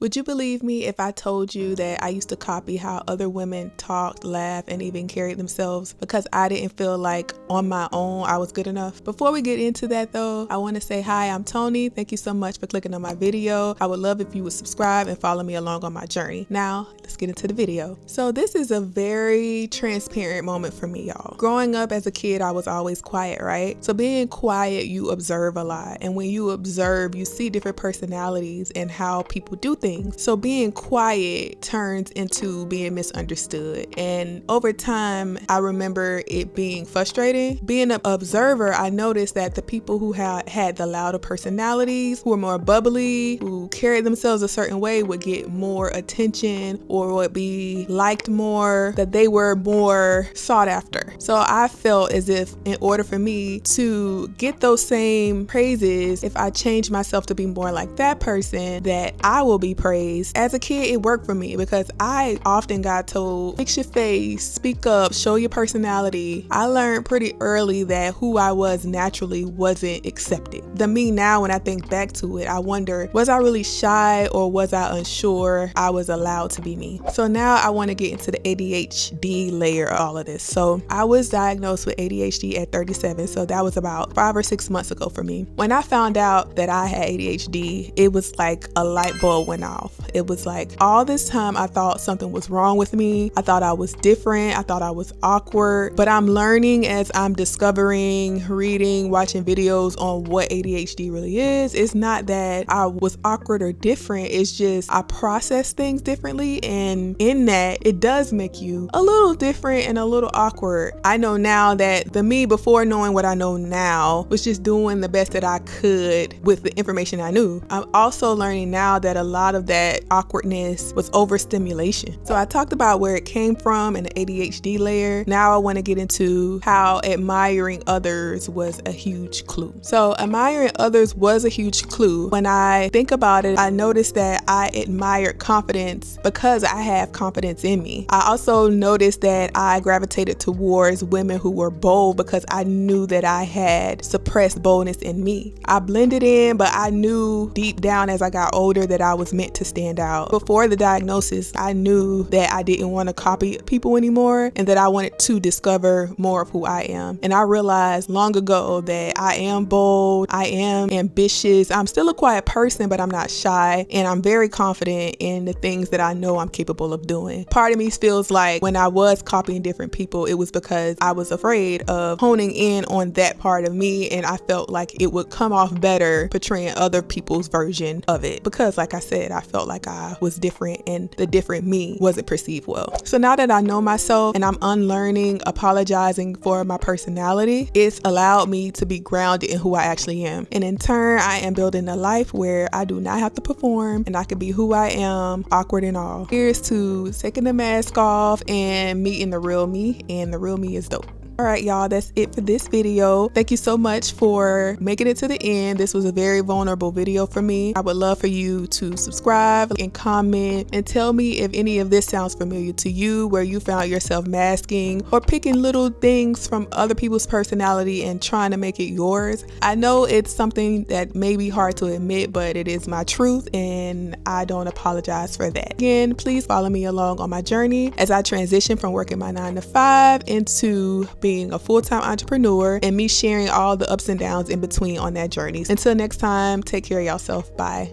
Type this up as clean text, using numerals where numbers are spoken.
Would you believe me if I told you that I used to copy how other women talked, laughed, and even carried themselves because I didn't feel like on my own I was good enough? Before we get into that though, I want to say hi, I'm Tony. Thank you so much for clicking on my video. I would love if you would subscribe and follow me along on my journey. Now, let's get into the video. So this is a very transparent moment for me, y'all. Growing up as a kid, I was always quiet, right? So being quiet, you observe a lot. And when you observe, you see different personalities and how people do things. So being quiet turns into being misunderstood. And over time, I remember it being frustrating. Being an observer, I noticed that the people who had the louder personalities, who were more bubbly, who carried themselves a certain way would get more attention or would be liked more, that they were more sought after. So I felt as if in order for me to get those same praises, if I change myself to be more like that person, that I will be praised. As a kid, it worked for me because I often got told, fix your face, speak up, show your personality. I learned pretty early that who I was naturally wasn't accepted. The me now, when I think back to it, I wonder, was I really shy or was I unsure I was allowed to be me? So now I want to get into the ADHD layer of all of this. So I was diagnosed with ADHD at 37. So that was about 5 or 6 months ago for me. When I found out that I had ADHD, it was like a light bulb went off. It was like all this time I thought something was wrong with me. I thought I was different. I thought I was awkward. But I'm learning as I'm discovering, reading, watching videos on what ADHD really is. It's not that I was awkward or different. It's just I process things differently. And in that, it does make you a little different and a little awkward. I know now that the me before knowing what I know now was just doing the best that I could with the information I knew. I'm also learning now that a lot of that awkwardness was overstimulation. So I talked about where it came from in the ADHD layer. Now I want to get into how admiring others was a huge clue. So admiring others was a huge clue. When I think about it, I noticed that I admired confidence because I have confidence in me. I also noticed that I gravitated towards women who were bold because I knew that I had suppressed boldness in me. I blended in, but I knew deep down as I got older that I was meant to stand out. Before the diagnosis, I knew that I didn't want to copy people anymore and that I wanted to discover more of who I am. And I realized long ago that I am bold, I am ambitious, I'm still a quiet person, but I'm not shy, and I'm very confident in the things that I know I'm capable of doing. Part of me feels like when I was copying different people, it was because I was afraid of honing in on that part of me, and I felt like it would come off better portraying other people's version of it. Because like I said, I felt like I was different and the different me wasn't perceived well. So now that I know myself and I'm unlearning, apologizing for my personality, it's allowed me to be grounded in who I actually am. And in turn, I am building a life where I do not have to perform and I can be who I am, awkward and all. Here's to taking the mask off and meeting the real me, and the real me is dope. All right, y'all, that's it for this video. Thank you so much for making it to the end. This was a very vulnerable video for me. I would love for you to subscribe and comment and tell me if any of this sounds familiar to you, where you found yourself masking or picking little things from other people's personality and trying to make it yours. I know it's something that may be hard to admit, but it is my truth and I don't apologize for that. Again, please follow me along on my journey as I transition from working my 9 to 5 into being a full-time entrepreneur and me sharing all the ups and downs in between on that journey. Until next time, take care of yourself. Bye.